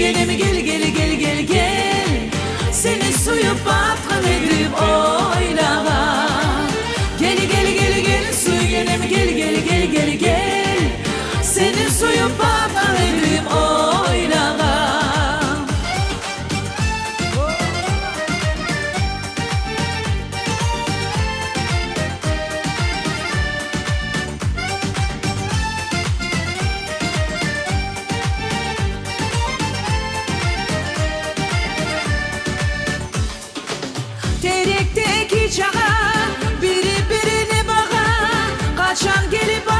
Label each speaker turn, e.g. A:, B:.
A: gel mi gel gel gel gel gel. Seni suyu patron edip oynağa. Gel gel gel gel suyu gel mi gel gel gel gel gel. Seni suyu patron edip oynağa. Terekteki çağa biri birine bağa. Kaçan gelip